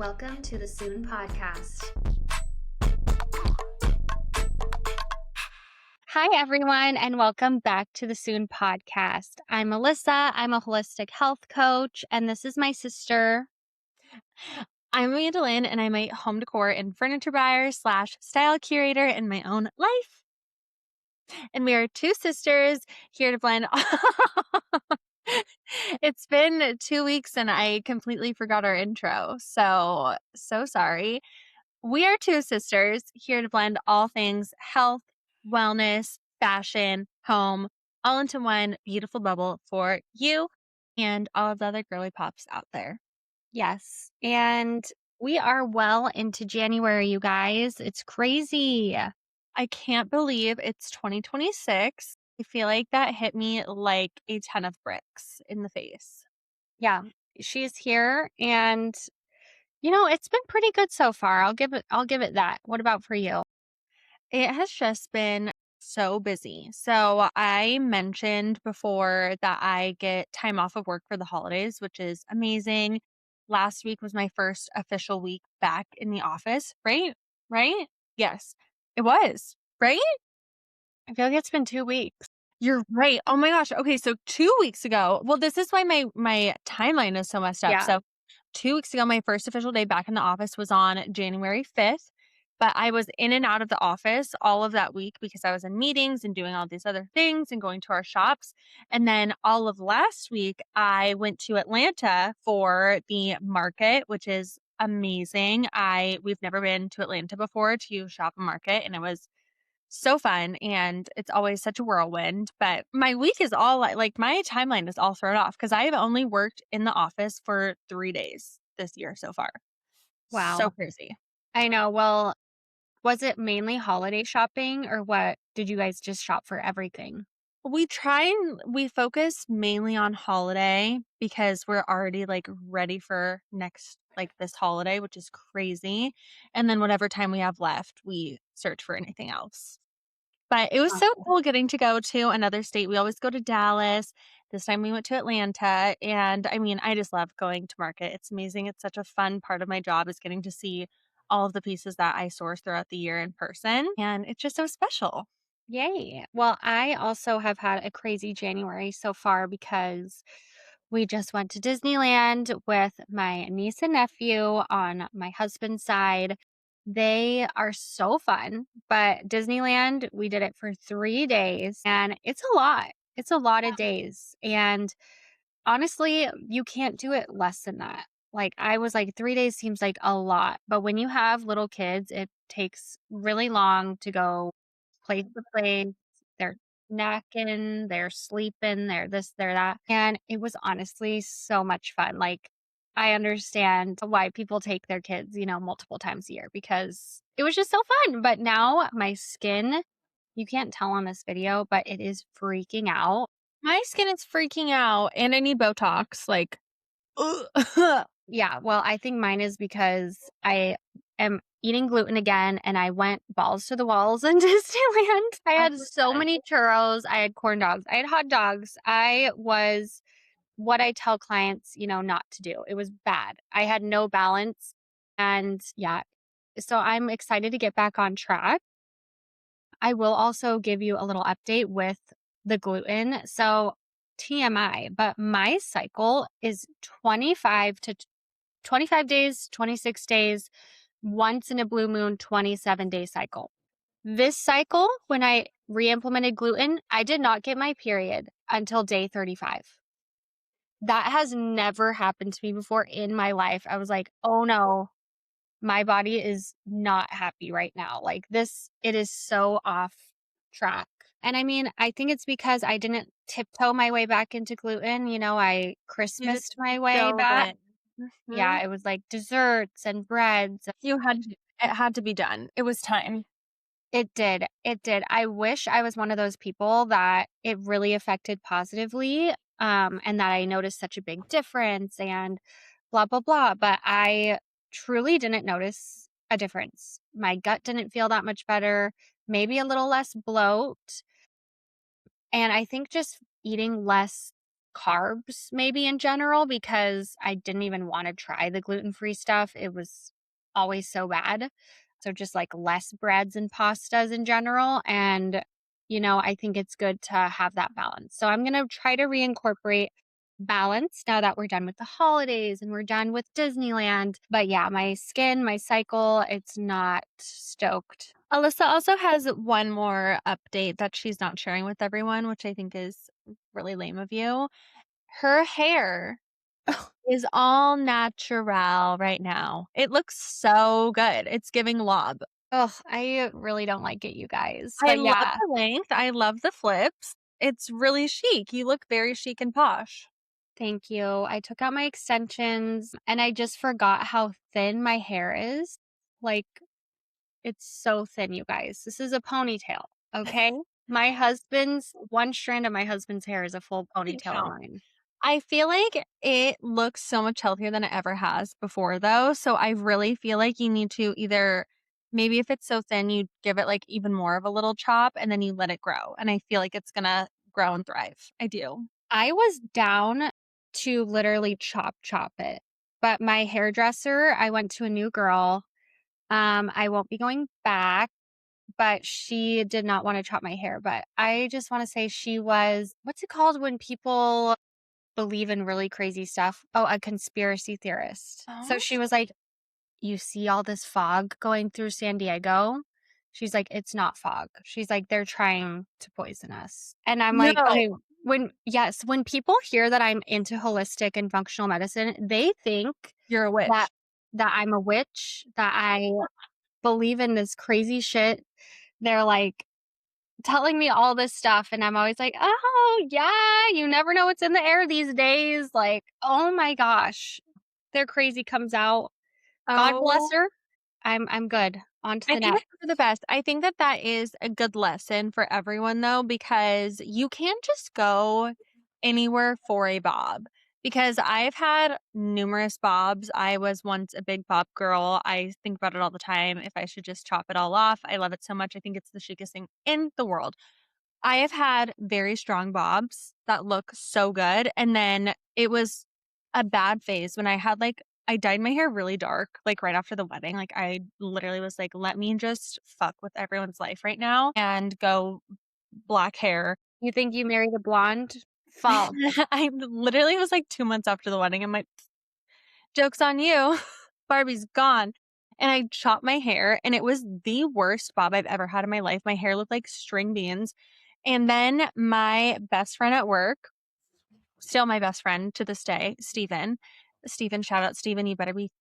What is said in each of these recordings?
Welcome to the Soon Podcast. Hi, everyone, and welcome back to the Soon Podcast. I'm Alyssa. I'm a holistic health coach, and this is my sister. I'm Amandalyn, and I'm a home decor and furniture buyer / style curator in my own life. And we are two sisters here to blend. It's been 2 weeks and I completely forgot our intro. So sorry. We are two sisters here to blend all things health, wellness, fashion, home, all into one beautiful bubble for you and all of the other girly pops out there. Yes, and we are well into January, you guys. It's crazy. I can't believe it's 2026. I feel like that hit me like a ton of bricks in the face. Yeah, she's here, and it's been pretty good so far. I'll give it that. What about for you? It has just been so busy. So I mentioned before that I get time off of work for the holidays, which is amazing. Last week was my first official week back in the office, right? Right? Yes, it was, right? I feel like it's been 2 weeks. You're right. Oh my gosh. Okay, so 2 weeks ago, well, this is why my timeline is so messed up. Yeah. So 2 weeks ago, my first official day back in the office was on January 5th, but I was in and out of the office all of that week because I was in meetings and doing all these other things and going to our shops. And then all of last week, I went to Atlanta for the market, which is amazing. We've never been to Atlanta before to shop a market, and it was so fun, and it's always such a whirlwind. But my week is all like my timeline is all thrown off because I have only worked in the office for 3 days this year so far. Wow. So crazy. I know. Well, was it mainly holiday shopping, or what? Did you guys just shop for everything? We focus mainly on holiday because we're already like ready for this holiday, which is crazy. And then whatever time we have left, we search for anything else. But it was so cool getting to go to another state. We always go to Dallas. This time we went to Atlanta. And I mean, I just love going to market. It's amazing. It's such a fun part of my job is getting to see all of the pieces that I source throughout the year in person. And it's just so special. Yay. Well, I also have had a crazy January so far because we just went to Disneyland with my niece and nephew on my husband's side. They are so fun, but Disneyland, we did it for 3 days, and it's a lot. It's a lot of days. And honestly, you can't do it less than that. Like, I was like, 3 days seems like a lot. But when you have little kids, it takes really long to go place to place. They're snacking, they're sleeping, they're this, they're that. And it was honestly so much fun. Like, I understand why people take their kids, multiple times a year because it was just so fun. But now my skin, you can't tell on this video, but it is freaking out. My skin is freaking out and I need Botox. Like, Yeah, well, I think mine is because I am eating gluten again and I went balls to the walls in Disneyland. I had so many churros. I had corn dogs. I had hot dogs. I was what I tell clients, not to do. It was bad. I had no balance. And yeah, so I'm excited to get back on track. I will also give you a little update with the gluten. So TMI, but my cycle is 25 days, 26 days, once in a blue moon, 27-day cycle. This cycle, when I re-implemented gluten, I did not get my period until day 35. That has never happened to me before in my life. I was like, oh no, my body is not happy right now. Like this, it is so off track. And I mean, I think it's because I didn't tiptoe my way back into gluten. I Christmased my way back. Mm-hmm. Yeah, it was like desserts and breads. It had to be done. It was time. It did. I wish I was one of those people that it really affected positively, and that I noticed such a big difference and blah, blah, blah. But I truly didn't notice a difference. My gut didn't feel that much better, maybe a little less bloat. And I think just eating less carbs maybe in general, because I didn't even want to try the gluten-free stuff. It was always so bad. So just like less breads and pastas in general. And, I think it's good to have that balance. So I'm going to try to reincorporate balance now that we're done with the holidays and we're done with Disneyland. But yeah, my skin, my cycle, it's not stoked. Alyssa also has one more update that she's not sharing with everyone, which I think is really lame of you. Her hair is all natural right now. It looks so good. It's giving lob. Oh, I really don't like it, you guys. I But love yeah, the length. I love the flips. It's really chic. You look very chic and posh. thank you. I took out my extensions and I just forgot how thin my hair is. Like, it's so thin, you guys. This is a ponytail, okay? One strand of my husband's hair is a full ponytail of count. mine. I feel like it looks so much healthier than it ever has before, though. So I really feel like you need to either, maybe if it's so thin, you give it like even more of a little chop and then you let it grow. And I feel like it's going to grow and thrive. I do. I was down to literally chop it. But my hairdresser, I went to a new girl. I won't be going back, but she did not want to chop my hair. But I just want to say she was, what's it called when people believe in really crazy stuff? Oh, a conspiracy theorist. So Oh. she was like, you see all this fog going through San Diego? She's like, it's not fog. She's like, they're trying to poison us. And I'm like, No, okay, when people hear that I'm into holistic and functional medicine, they think you're a witch. that I'm a witch, that I believe in this crazy shit. They're like telling me all this stuff. And I'm always like, oh, yeah, you never know what's in the air these days. Like, oh my gosh, their crazy comes out. God bless Oh, her. I'm good. On to I the think next. it's for the best. I think that that is a good lesson for everyone, though, because you can't just go anywhere for a bob. Because I've had numerous bobs. I was once a big bob girl. I think about it all the time. If I should just chop it all off, I love it so much. I think it's the chicest thing in the world. I have had very strong bobs that look so good. And then it was a bad phase when I dyed my hair really dark, like right after the wedding. Like I literally was like, let me just fuck with everyone's life right now and go black hair. You think you married a blonde? Fall. I literally was like 2 months after the wedding. I'm like, joke's on you. Barbie's gone. And I chopped my hair and it was the worst bob I've ever had in my life. My hair looked like string beans. And then my best friend at work, still my best friend to this day, Steven. Steven, shout out Steven, you better be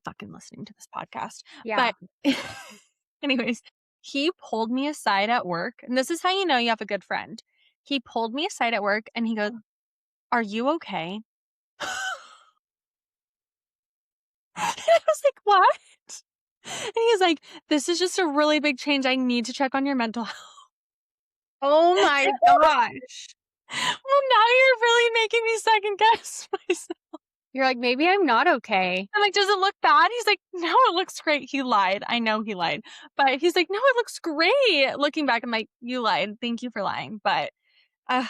fucking listening to this podcast. Yeah. But anyways, he pulled me aside at work, and this is how you know you have a good friend. He pulled me aside at work and he goes, "Are you okay?" And I was like, "What?" And he's like, "This is just a really big change. I need to check on your mental health." Oh my gosh. Well, now you're really making me second guess myself. You're like, maybe I'm not okay. I'm like, "Does it look bad?" He's like, "No, it looks great." He lied. I know he lied. But he's like, "No, it looks great." Looking back, I'm like, "You lied. Thank you for lying." But, uh,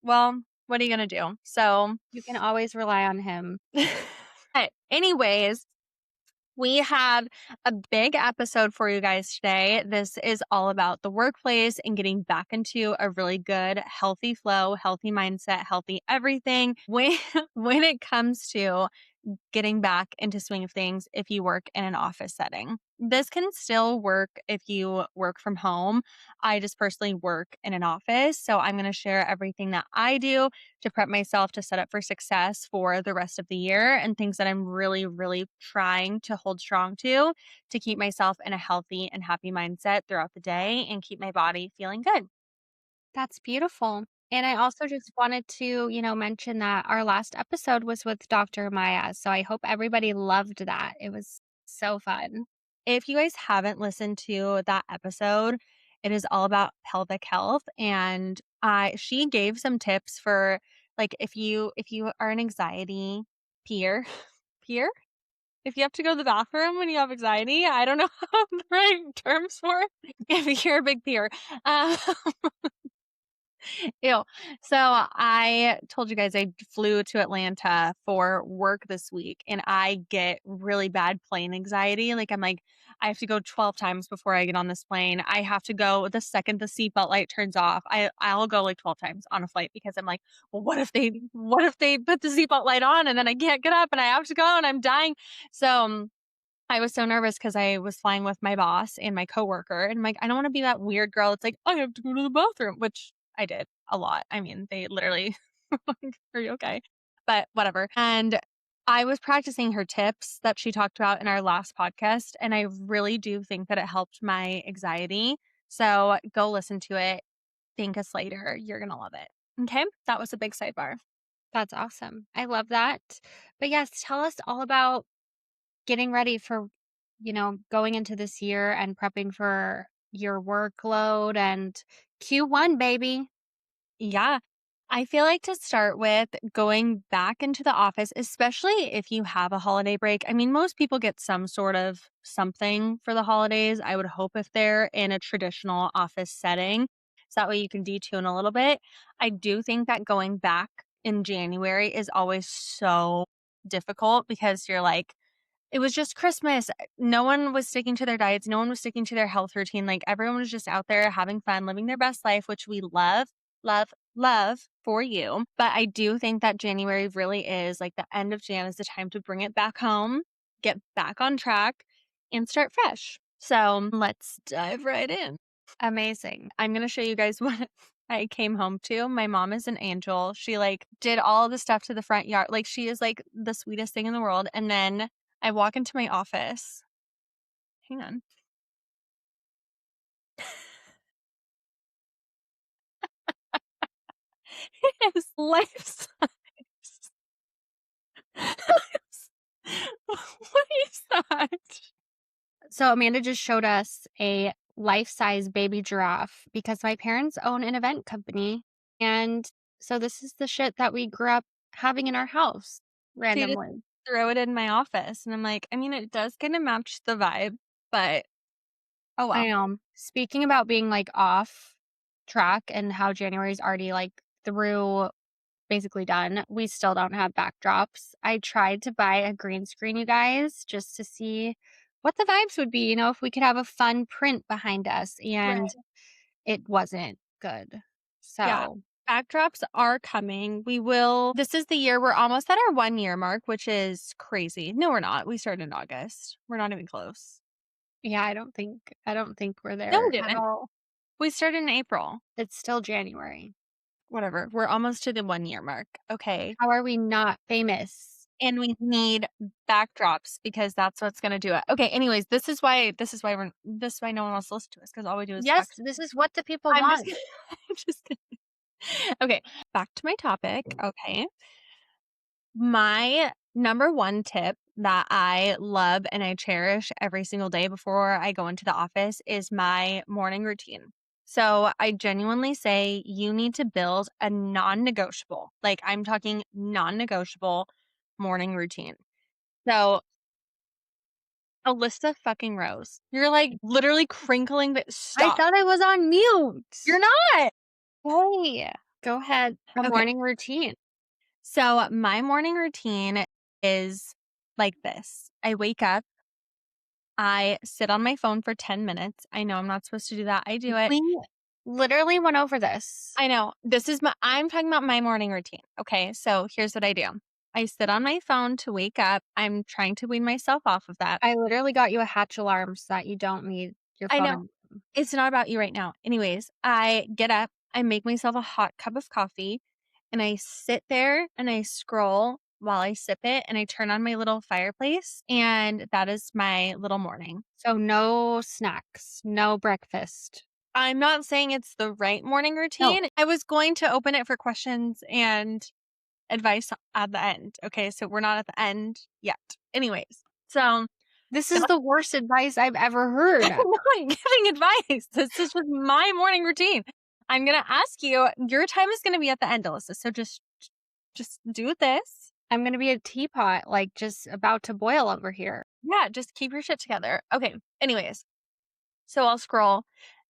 well, what are you going to do? So, You can always rely on him. but anyways, we have a big episode for you guys today. This is all about the workplace and getting back into a really good, healthy flow, healthy mindset, healthy everything. When it comes to getting back into swing of things if you work in an office setting. This can still work if you work from home. I just personally work in an office, so I'm going to share everything that I do to prep myself to set up for success for the rest of the year and things that I'm really, really trying to hold strong to keep myself in a healthy and happy mindset throughout the day and keep my body feeling good. That's beautiful. And I also just wanted to, mention that our last episode was with Dr. Maya. So I hope everybody loved that. It was so fun. If you guys haven't listened to that episode, it is all about pelvic health, and she gave some tips for like if you are an anxiety peer peer if you have to go to the bathroom when you have anxiety. I don't know how the right terms for it. If you're a big peer, um, Ew. So I told you guys I flew to Atlanta for work this week and I get really bad plane anxiety. Like I'm like, I have to go 12 times before I get on this plane. I have to go the second the seatbelt light turns off. I'll go like 12 times on a flight because I'm like, well, what if they put the seatbelt light on and then I can't get up and I have to go and I'm dying. So I was so nervous because I was flying with my boss and my coworker, and I'm like, I don't want to be that weird girl. It's like, I have to go to the bathroom, which I did a lot. I mean, they literally, were like, are you okay? But whatever. And I was practicing her tips that she talked about in our last podcast, and I really do think that it helped my anxiety. So go listen to it. Thank us later. You're gonna love it. Okay, that was a big sidebar. That's awesome. I love that. But yes, tell us all about getting ready for, going into this year and prepping for your workload and Q1, baby. Yeah. I feel like to start with going back into the office, especially if you have a holiday break. I mean, most people get some sort of something for the holidays. I would hope if they're in a traditional office setting. So that way you can detune a little bit. I do think that going back in January is always so difficult because you're like, it was just Christmas. No one was sticking to their diets. No one was sticking to their health routine. Like everyone was just out there having fun, living their best life, which we love, love, love for you. But I do think that January really is like the end of Jan is the time to bring it back home, get back on track, and start fresh. So let's dive right in. Amazing. I'm going to show you guys what I came home to. My mom is an angel. She like did all the stuff to the front yard. Like she is like the sweetest thing in the world. And then I walk into my office. Hang on. It's life size. What is that? So Amanda just showed us a life-size baby giraffe because my parents own an event company. And so this is the shit that we grew up having in our house She just randomly. throw it in my office. And I'm like, I mean, it does kind of match the vibe, but oh well. I know. Speaking about being like off track and how January's already like through basically done, we still don't have backdrops. I tried to buy a green screen, you guys, just to see what the vibes would be, if we could have a fun print behind us, and Right. it wasn't good. Yeah. So, Backdrops are coming. This is the year we're almost at our 1 year mark, which is crazy. No, we're not. We started in August. We're not even close. yeah, I don't think we're No, we there at didn't. all. We started in April. It's still January. Whatever. We're almost to the 1 year mark. Okay. How are we not famous? And we need backdrops because that's what's going to do it. Okay. Anyways, this is why no one wants to listen to us because all we do is Yes, talk. this is what the people I'm just want. kidding. I'm just kidding. Okay. Back to my topic. Okay. My number one tip that I love and I cherish every single day before I go into the office is my morning routine. So I genuinely say you need to build a non-negotiable, like I'm talking non-negotiable morning routine. So Alyssa fucking Rose, you're like literally crinkling the I stop. thought I was on mute. You're not. Hey, go ahead. A Okay. morning routine. So my morning routine is like this. I wake up. I sit on my phone for 10 minutes. I know I'm not supposed to do that. I do it. We literally went over this. I know. I'm talking about my morning routine. Okay. So here's what I do. I sit on my phone to wake up. I'm trying to wean myself off of that. I literally got you a Hatch alarm so that you don't need your I phone. know. It's not about you right now. Anyways, I get up, I make myself a hot cup of coffee, and I sit there and I scroll while I sip it and I turn on my little fireplace. And that is my little morning. So no snacks, no breakfast. I'm not saying it's the right morning routine. I was going to open it for questions and advice at the end. Okay. So we're not at the end yet. Anyways, so This is the worst advice I've ever heard. I'm not giving advice. This is just my morning routine. I'm going to ask you, your time is going to be at the end, Alyssa. So just do this. I'm going to be a teapot, like just about to boil over here. Yeah, just keep your shit together. Okay. Anyways, so I'll scroll.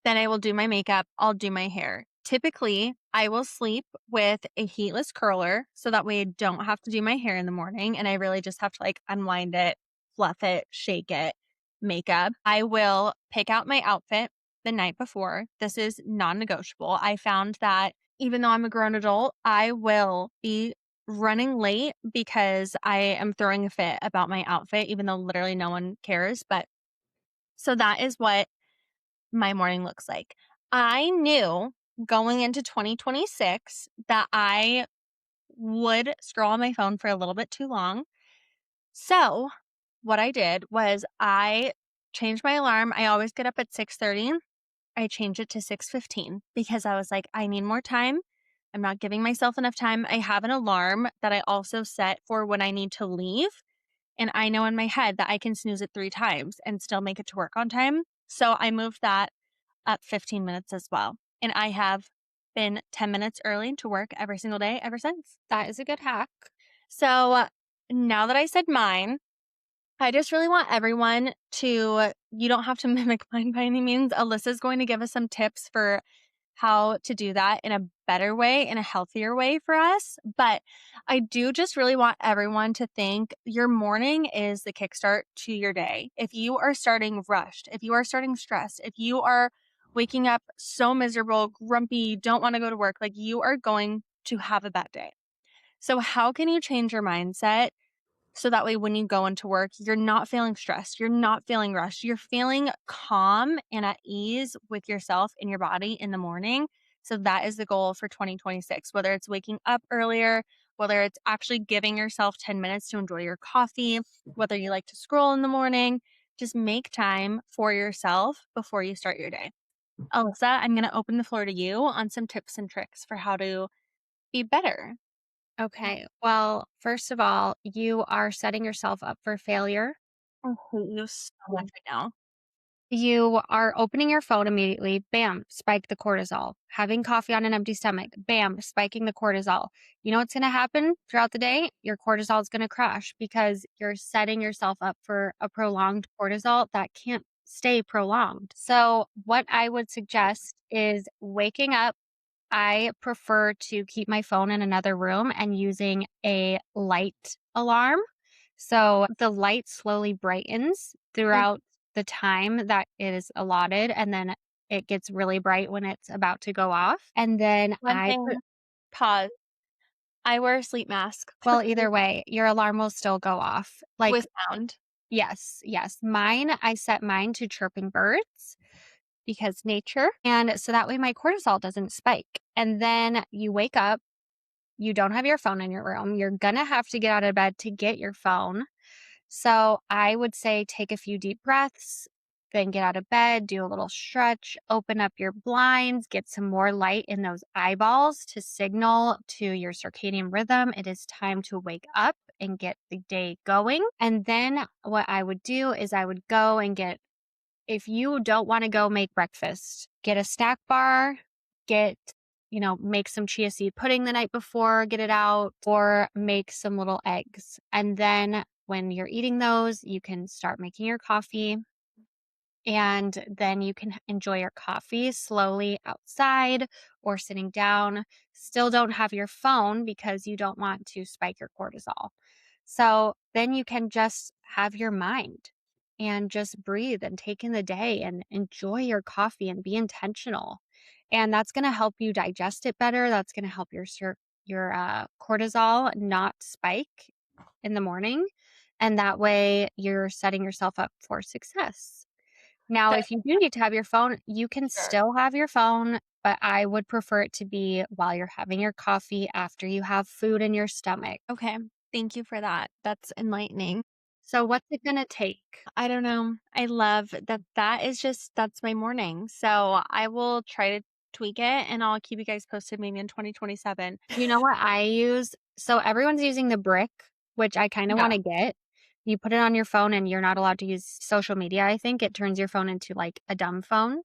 Then I will do my makeup. I'll do my hair. typically I will sleep with a heatless curler so that way I don't have to do my hair in the morning and I really just have to like unwind it, fluff it, shake it, makeup. I will pick out my outfit the night before. This is non-negotiable. I found that even though I'm a grown adult, I will be running late because I am throwing a fit about my outfit, even though literally no one cares. But so that is what my morning looks like. I knew going into 2026 that I would scroll on my phone for a little bit too long. So what I did was I changed my alarm. I always get up at 6:30. I changed it to 6:15 because I was like, I need more time. I'm not giving myself enough time. I have an alarm that I also set for when I need to leave. And I know in my head that I can snooze it 3 times and still make it to work on time. So I moved that up 15 minutes as well. And I have been 10 minutes early to work every single day ever since. That is a good hack. So now that I said mine, I just really want everyone to, you don't have to mimic mine by any means. Alyssa's going to give us some tips for how to do that in a better way, in a healthier way for us. But I do just really want everyone to think your morning is the kickstart to your day. If you are starting rushed, if you are starting stressed, if you are waking up so miserable, grumpy, don't want to go to work, like you are going to have a bad day. So, how can you change your mindset so that way when you go into work, you're not feeling stressed, you're not feeling rushed, you're feeling calm and at ease with yourself and your body in the morning. So that is the goal for 2026, whether it's waking up earlier, whether it's actually giving yourself 10 minutes to enjoy your coffee, whether you like to scroll in the morning, just make time for yourself before you start your day. Alyssa, I'm going to open the floor to you on some tips and tricks for how to be better. Okay. Well, first of all, you are setting yourself up for failure. I hate you so much right now. You are opening your phone immediately, bam, spike the cortisol. Having coffee on an empty stomach, bam, spiking the cortisol. You know what's going to happen throughout the day? Your cortisol is going to crash because you're setting yourself up for a prolonged cortisol that can't stay prolonged. So, what I would suggest is waking up. I prefer to keep my phone in another room and using a light alarm. So the light slowly brightens throughout the time that it is allotted, and then it gets really bright when it's about to go off. And then One thing, pause. I wear a sleep mask well, either way, your alarm will still go off. Like, with sound. yes, yes. I set mine to chirping birds because nature. And so that way my cortisol doesn't spike. And then you wake up, you don't have your phone in your room. You're going to have to get out of bed to get your phone. So I would say take a few deep breaths, then get out of bed, do a little stretch, open up your blinds, get some more light in those eyeballs to signal to your circadian rhythm. It is time to wake up and get the day going. And then what I would do is I would go and if you don't want to go make breakfast, get a snack bar, make some chia seed pudding the night before, get it out, or make some little eggs. And then when you're eating those, you can start making your coffee. And then you can enjoy your coffee slowly outside or sitting down. Still don't have your phone because you don't want to spike your cortisol. So then you can just have your mind and just breathe and take in the day and enjoy your coffee and be intentional. And that's going to help you digest it better. That's going to help your cortisol not spike in the morning. And that way you're setting yourself up for success. Now, if you do need to have your phone, you can still have your phone, but I would prefer it to be while you're having your coffee after you have food in your stomach. Okay. Thank you for that. That's enlightening. So what's it going to take? I don't know. I love that. That's my morning. So I will try to tweak it and I'll keep you guys posted maybe in 2027. You know what I use? So everyone's using the brick, which I kind of want to get. You put it on your phone and you're not allowed to use social media, I think. It turns your phone into like a dumb phone.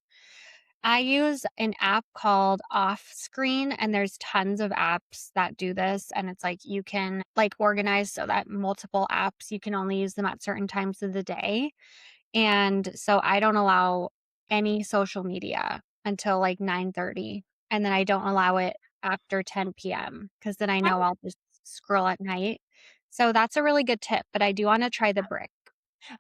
I use an app called Off Screen, and there's tons of apps that do this. And it's like you can like organize so that multiple apps, you can only use them at certain times of the day. And so I don't allow any social media until like 9:30 and then I don't allow it after 10 p.m. because then I know I'll just scroll at night. So that's a really good tip, but I do want to try the brick.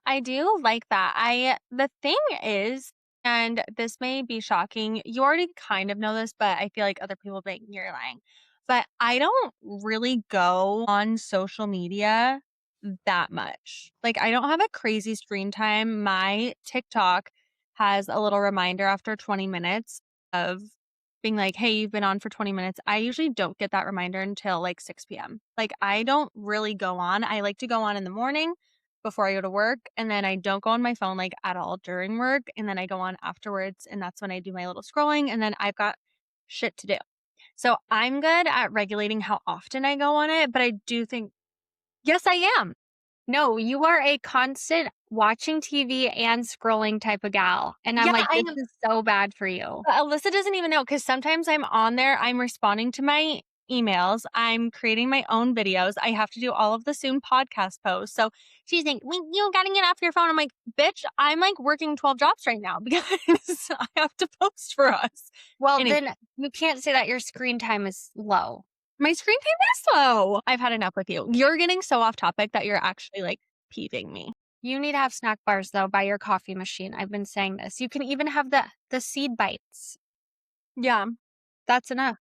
I do like that. The thing is, and this may be shocking, you already kind of know this, but I feel like other people think you're lying. But I don't really go on social media that much. Like, I don't have a crazy screen time. My TikTok has a little reminder after 20 minutes of being like, hey, you've been on for 20 minutes. I usually don't get that reminder until like 6 p.m. Like, I don't really go on. I like to go on in the morning before I go to work. And then I don't go on my phone like at all during work. And then I go on afterwards. And that's when I do my little scrolling. And then I've got shit to do. So I'm good at regulating how often I go on it. But I do think, yes, I am. No, you are a constant watching TV and scrolling type of gal. And I'm Yeah, like, I this am. is so bad for you. But Alyssa doesn't even know because sometimes I'm on there, I'm responding to my emails, I'm creating my own videos. I have to do all of the soon podcast posts. So she's like, you gotta get off your phone. I'm like, bitch, I'm like working 12 jobs right now because I have to post for us. Well, Anyway, then you can't say that your screen time is low. my screen time is slow. I've had enough with you. You're getting so off topic that you're actually like peeving me. You need to have snack bars though by your coffee machine. I've been saying this. You can even have the seed bites. Yeah, That's enough.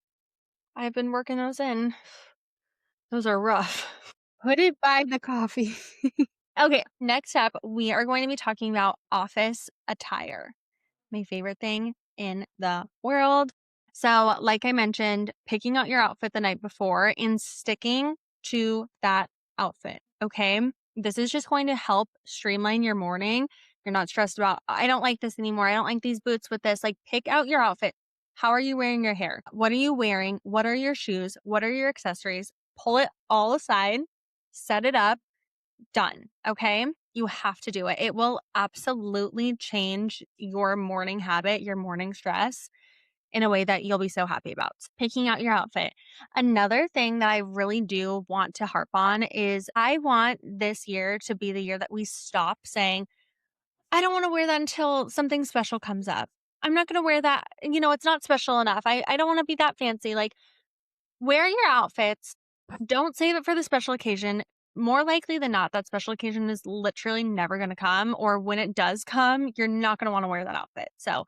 I've been working those in. Those are rough. Put it by the coffee. Okay, next up, we are going to be talking about office attire. My favorite thing in the world. So, like I mentioned, picking out your outfit the night before and sticking to that outfit. Okay. This is just going to help streamline your morning. You're not stressed about, I don't like this anymore. I don't like these boots with this. Like, pick out your outfit. How are you wearing your hair? What are you wearing? What are your shoes? What are your accessories? Pull it all aside, set it up, done. Okay. You have to do it. It will absolutely change your morning habit, your morning stress in a way that you'll be so happy about. Picking out your outfit. Another thing that I really do want to harp on is I want this year to be the year that we stop saying, I don't want to wear that until something special comes up. I'm not going to wear that. It's not special enough. I don't want to be that fancy. Like, wear your outfits. Don't save it for the special occasion. More likely than not, that special occasion is literally never going to come. Or when it does come, you're not going to want to wear that outfit. So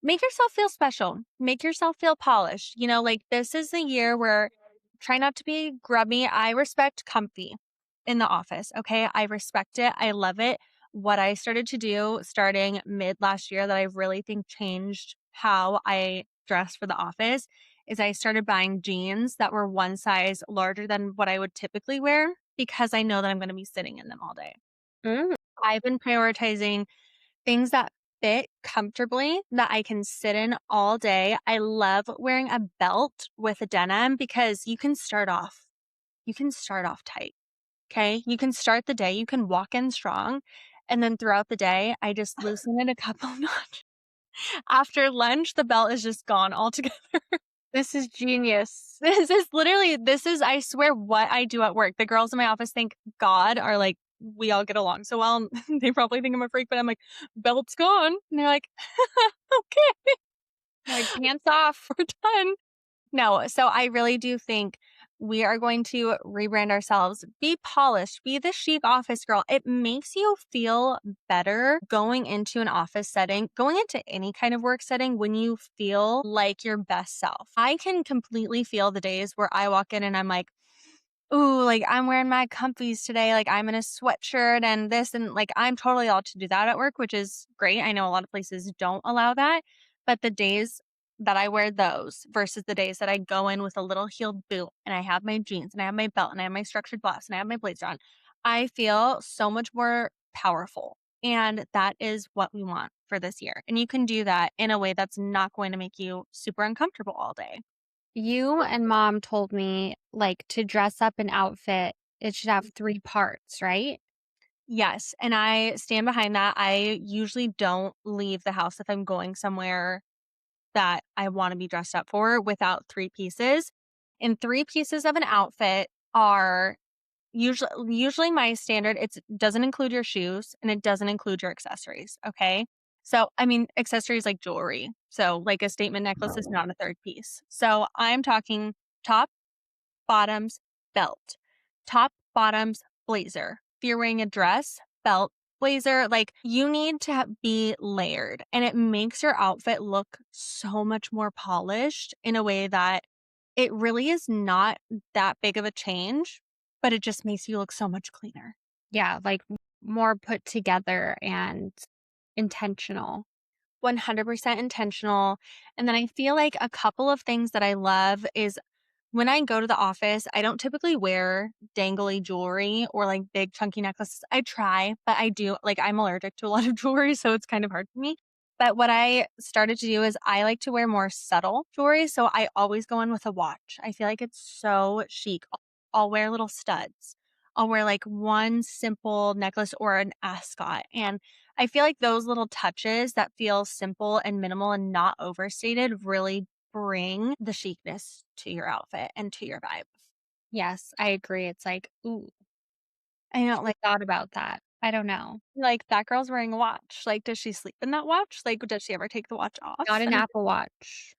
make yourself feel special. Make yourself feel polished. Like, this is the year where try not to be grubby. I respect comfy in the office. Okay. I respect it. I love it. What I started to do starting mid last year that I really think changed how I dress for the office is I started buying jeans that were one size larger than what I would typically wear because I know that I'm going to be sitting in them all day. Mm. I've been prioritizing things that fit comfortably that I can sit in all day. I love wearing a belt with a denim because you can start off tight. Okay. You can start the day, you can walk in strong. And then throughout the day, I just loosen it a couple notches. After lunch, the belt is just gone altogether. This is genius. This is, I swear, what I do at work. The girls in my office thank God are like, we all get along so well. They probably think I'm a freak, but I'm like, belt's gone. And they're like, okay, Like, pants off. we're done. No, so I really do think we are going to rebrand ourselves, be polished, be the chic office girl. It makes you feel better going into an office setting, going into any kind of work setting when you feel like your best self. I can completely feel the days where I walk in and I'm like, ooh, like I'm wearing my comfies today. Like I'm in a sweatshirt and this, and like I'm totally allowed to do that at work, which is great. I know a lot of places don't allow that, but the days that I wear those versus the days that I go in with a little heeled boot and I have my jeans and I have my belt and I have my structured blouse and I have my blazer on, I feel so much more powerful. And that is what we want for this year. And you can do that in a way that's not going to make you super uncomfortable all day. You and mom told me like to dress up an outfit, it should have 3 parts, right? Yes, and I stand behind that. I usually don't leave the house if I'm going somewhere that I want to be dressed up for without 3 pieces. And 3 pieces of an outfit are usually my standard. It doesn't include your shoes and it doesn't include your accessories, okay? So, I mean, accessories like jewelry. So, like a statement necklace is not a third piece. So, I'm talking top, bottoms, belt, top, bottoms, blazer. If you're wearing a dress, belt, blazer, like you need to be layered and it makes your outfit look so much more polished in a way that it really is not that big of a change, but it just makes you look so much cleaner. Yeah, like more put together and intentional. 100% intentional. And then I feel like a couple of things that I love is when I go to the office, I don't typically wear dangly jewelry or like big chunky necklaces. I try, but I do like I'm allergic to a lot of jewelry, so it's kind of hard for me. But what I started to do is I like to wear more subtle jewelry. So I always go in with a watch. I feel like it's so chic. I'll wear little studs. I'll wear like one simple necklace or an ascot. And I feel like those little touches that feel simple and minimal and not overstated really bring the chicness to your outfit and to your vibe. Yes, I agree. It's like, ooh, I know, should have thought about that. I don't know. like that girl's wearing a watch. Like, does she sleep in that watch? Like, does she ever take the watch Not off? an And it's Apple Watch.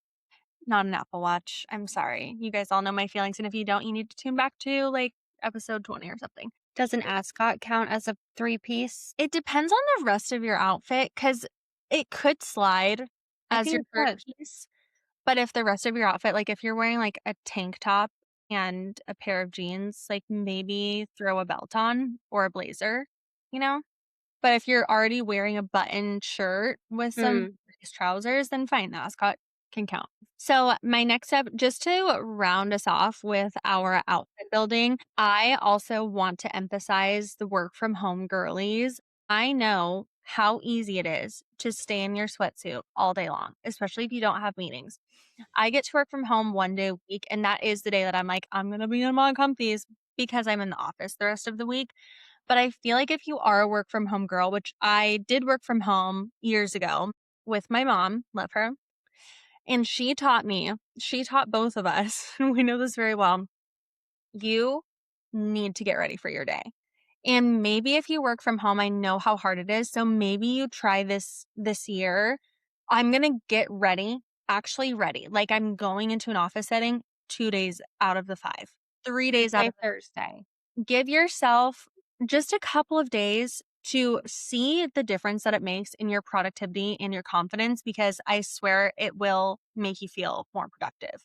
not an Apple Watch. I'm sorry. You guys all know my feelings. And if you don't, you need to tune back to like episode 20 or something. Does an ascot count as a three-piece? It depends on the rest of your outfit because it could slide I as think your it third does. piece. But if the rest of your outfit, like if you're wearing like a tank top and a pair of jeans, like maybe throw a belt on or a blazer, you know? But if you're already wearing a button shirt with some Mm. nice trousers, then fine, the ascot can count. So my next step, just to round us off with our outfit building, I also want to emphasize the work from home girlies. I know how easy it is to stay in your sweatsuit all day long, especially if you don't have meetings. I get to work from home one day a week, and that is the day that I'm like, I'm gonna be in my comfies because I'm in the office the rest of the week. But I feel like if you are a work from home girl, which I did work from home years ago with my mom, love her, and she taught both of us, we know this very well. You need to get ready for your day. And maybe if you work from home, I know how hard it is. So maybe you try this year. I'm going to get ready, actually ready. Like I'm going into an office setting 2 days out of the 5, 3 days out By of Thursday. give yourself just a couple of days to see the difference that it makes in your productivity and your confidence because I swear it will make you feel more productive.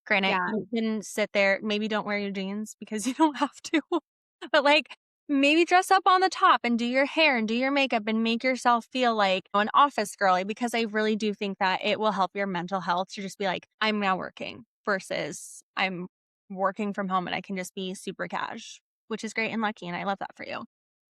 Granted, Yeah. you can sit there, maybe don't wear your jeans because you don't have to, but like maybe dress up on the top and do your hair and do your makeup and make yourself feel like an office girly because I really do think that it will help your mental health to just be like, I'm now working versus I'm working from home and I can just be super cash, which is great and lucky. And I love that for you.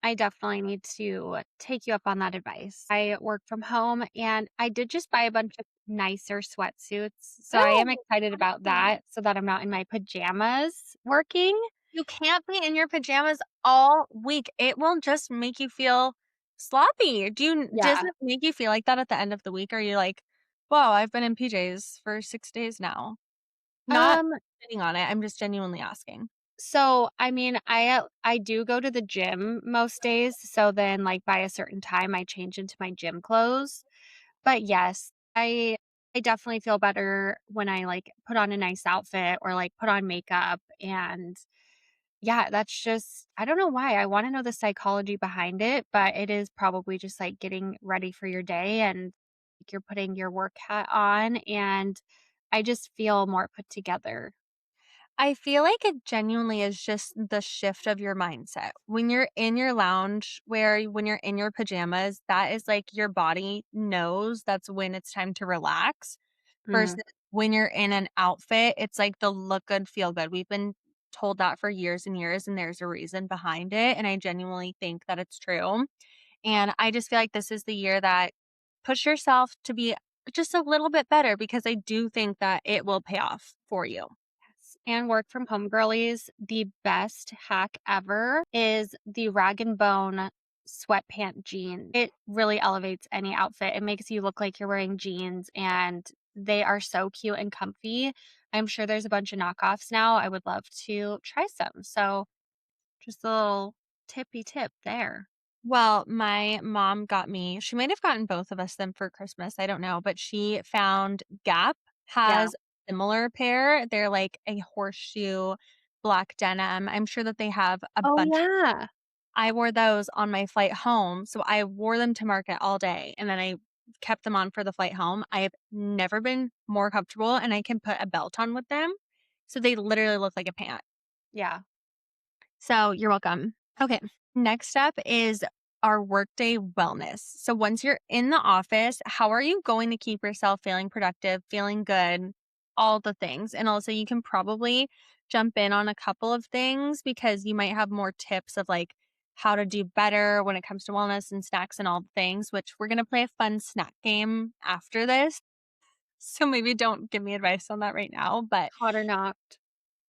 I definitely need to take you up on that advice. I work from home and I did just buy a bunch of nicer sweatsuits. So I am Oh, excited about that so that I'm not in my pajamas working. you can't be in your pajamas all week. It will just make you feel sloppy. Does Yeah. it make you feel like that at the end of the week? Are you like, wow, I've been in PJs for 6 days now? Not Um sitting on it. I'm just genuinely asking. so I mean I do go to the gym most days. So then like by a certain time I change into my gym clothes. But yes, I definitely feel better when I like put on a nice outfit or like put on makeup and yeah, that's just I don't know why. I wanna know the psychology behind it, but it is probably just, like, getting ready for your day and like, you're putting your work hat on, and I just feel more put together. I feel like it genuinely is just the shift of your mindset. When you're in your lounge, when you're in your pajamas, that is like your body knows that's when it's time to relax. Mm. Versus when you're in an outfit, it's like the look good, feel good. We've been told that for years and years, and there's a reason behind it. And I genuinely think that it's true. And I just feel like this is the year that push yourself to be just a little bit better because I do think that it will pay off for you. Yes, and work from home girlies, the best hack ever is the rag and bone sweatpant jean. It really elevates any outfit. It makes you look like you're wearing jeans and they are so cute and comfy. I'm sure there's a bunch of knockoffs now. I would love to try some. So just a little tippy tip there. Well, my mom got me, she might have gotten both of us them for Christmas. I don't know, but she found Gap Yeah. has a similar pair. They're like a horseshoe black denim. I'm sure that they have a Oh, bunch. yeah. I wore those on my flight home. So I wore them to market all day and then I kept them on for the flight home. I have never been more comfortable and I can put a belt on with them. So they literally look like a pant. Yeah. So you're welcome. Okay. Next up is our workday wellness. So once you're in the office, how are you going to keep yourself feeling productive, feeling good, all the things? And also, you can probably jump in on a couple of things because you might have more tips of like how to do better when it comes to wellness and snacks and all the things, which we're going to play a fun snack game after this. So maybe don't give me advice on that right now, but Hot or not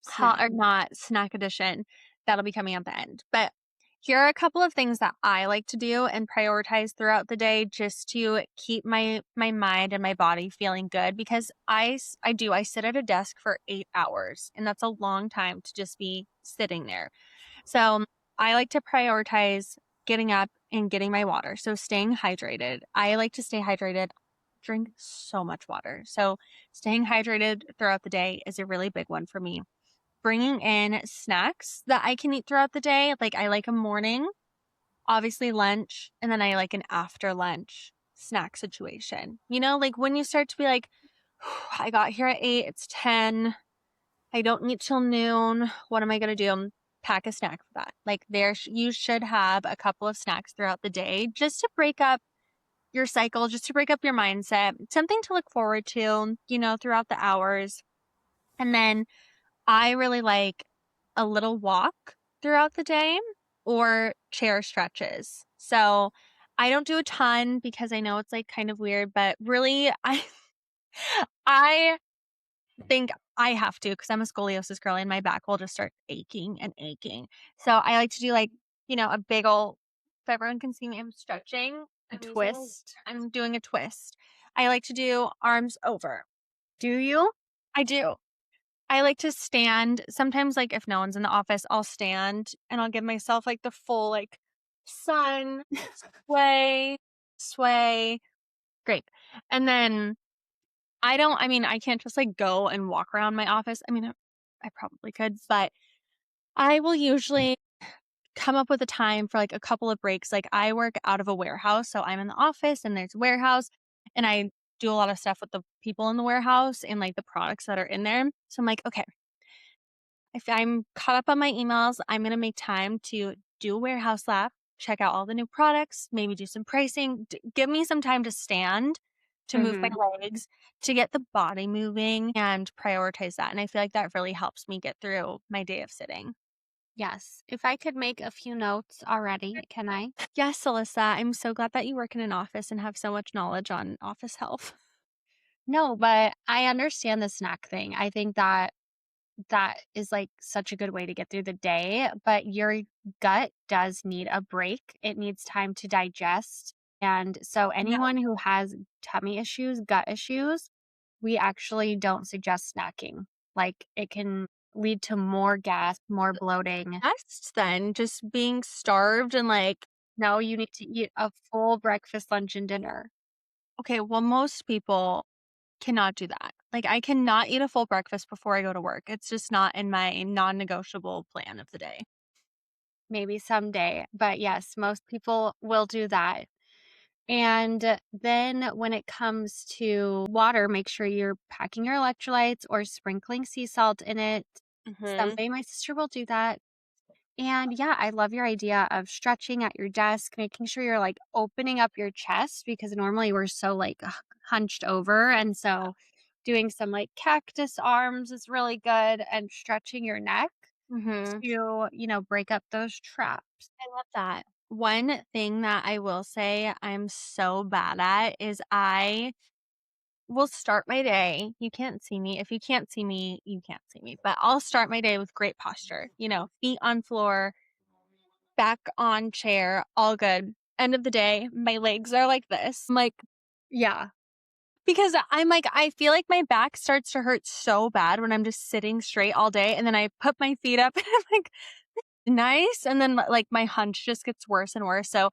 hot snack. or not snack edition. That'll be coming at the end. But here are a couple of things that I like to do and prioritize throughout the day just to keep my mind and my body feeling good because I sit at a desk for 8 hours and that's a long time to just be sitting there. So I like to prioritize getting up and getting my water. So staying hydrated. I like to stay hydrated, drink so much water. So staying hydrated throughout the day is a really big one for me. Bringing in snacks that I can eat throughout the day. Like I like a morning, obviously lunch, and then I like an after lunch snack situation. You know, like when you start to be like, I got here at 8, it's 10, I don't eat till noon. What am I going to do? Pack a snack for that. Like you should have a couple of snacks throughout the day just to break up your cycle, just to break up your mindset, something to look forward to, throughout the hours. And then I really like a little walk throughout the day or chair stretches. So I don't do a ton because I know it's like kind of weird, but really I think I have to because I'm a scoliosis girl and my back will just start aching and aching. So I like to do like, a big old, if everyone can see me, I'm stretching. Twist. I'm doing a twist. I like to do arms over. Do you? I do. I like to stand. Sometimes, like, if no one's in the office, I'll stand and I'll give myself like the full, like, sun, sway. Great. And then I can't just like go and walk around my office. I mean, I probably could, but I will usually come up with a time for like a couple of breaks. Like, I work out of a warehouse. So I'm in the office and there's a warehouse and I do a lot of stuff with the people in the warehouse and like the products that are in there. So I'm like, okay, if I'm caught up on my emails, I'm going to make time to do a warehouse lap, check out all the new products, maybe do some pricing, give me some time to stand, to move my legs, to get the body moving and prioritize that. And I feel like that really helps me get through my day of sitting. Yes. If I could make a few notes already, can I? Yes, Alyssa, I'm so glad that you work in an office and have so much knowledge on office health. No, but I understand the snack thing. I think that is like such a good way to get through the day, but your gut does need a break. It needs time to digest. And so Yeah. anyone who has tummy issues, gut issues, we actually don't suggest snacking. Like it can lead to more gas, more bloating. Best then, just being starved and like, No, you need to eat a full breakfast, lunch, and dinner. okay, well, most people cannot do that. Like, I cannot eat a full breakfast before I go to work. It's just not in my non-negotiable plan of the day. Maybe someday. But yes, most people will do that. And then when it comes to water, make sure you're packing your electrolytes or sprinkling sea salt in it. Someday my sister will do that. And yeah, I love your idea of stretching at your desk, making sure you're like opening up your chest because normally we're so like hunched over. And so doing some like cactus arms is really good and stretching your neck Mm-hmm. to, break up those traps. I love that. One thing that I will say I'm so bad at is I will start my day. You can't see me. If you can't see me, you can't see me. But I'll start my day with great posture. Feet on floor, back on chair, all good. End of the day, my legs are like this. I'm like, Yeah. because I'm like, I feel like my back starts to hurt so bad when I'm just sitting straight all day. And then I put my feet up and I'm like, nice. And then like my hunch just gets worse and worse. So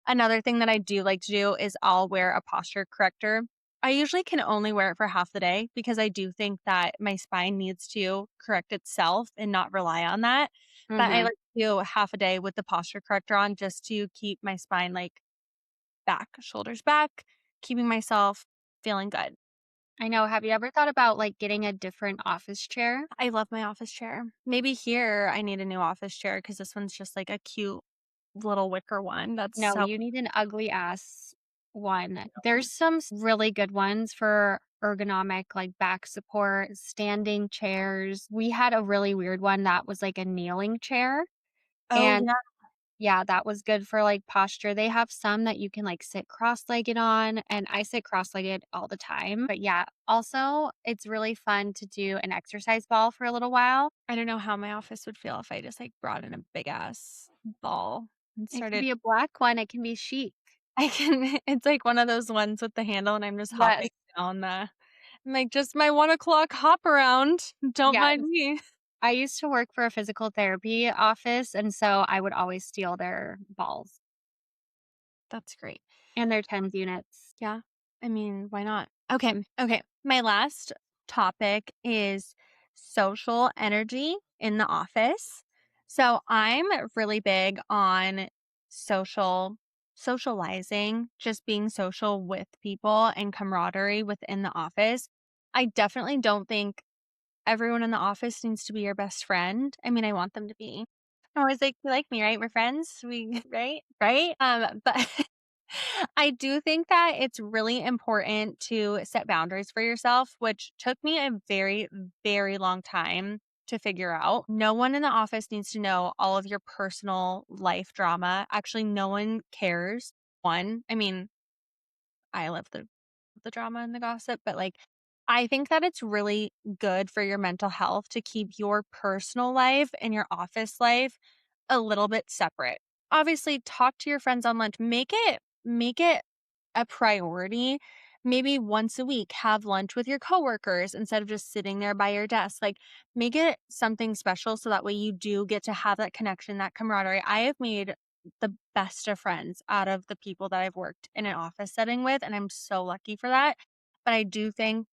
Another thing that I do like to do is I'll wear a posture corrector. I usually can only wear it for half the day because I do think that my spine needs to correct itself and not rely on that. But I Mhm. like to do half a day with the posture corrector on just to keep my spine like back, shoulders back, keeping myself feeling good. I know. Have you ever thought about, like, getting a different office chair? I love my office chair. Maybe here I need a new office chair because this one's just like a cute little wicker one. That's No, so you need an ugly ass one. There's some really good ones for ergonomic, like, back support, standing chairs. We had a really weird one that was like a kneeling chair, Oh, and yeah. yeah, that was good for, like, posture. They have some that you can, like, sit cross-legged on, and I sit cross-legged all the time. But yeah, also, it's really fun to do an exercise ball for a little while. I don't know how my office would feel if I just like brought in a big ass ball and It can started. be a black one, it can be chic. I can, it's like one of those ones with the handle and I'm just Yes. hopping down I'm like, just my 1 o'clock hop around. Don't Yes. mind me. I used to work for a physical therapy office, and so I would always steal their balls That's great. and their TENS units. Yeah. I mean, why not? Okay. Okay. My last topic is social energy in the office. So I'm really big on socializing, just being social with people and camaraderie within the office. I definitely don't think everyone in the office needs to be your best friend. I mean, I want them to be. I always like, you like me, right? We're friends. We right, right. But I do think that it's really important to set boundaries for yourself, which took me a very, very long time to figure out. No one in the office needs to know all of your personal life drama. Actually, no one cares. One, I mean, I love the drama and the gossip, but like I think that it's really good for your mental health to keep your personal life and your office life a little bit separate. Obviously, talk to your friends on lunch. Make it a priority. Maybe once a week, have lunch with your coworkers instead of just sitting there by your desk. Like, make it something special so that way you do get to have that connection, that camaraderie. I have made the best of friends out of the people that I've worked in an office setting with, and I'm so lucky for that. But I do think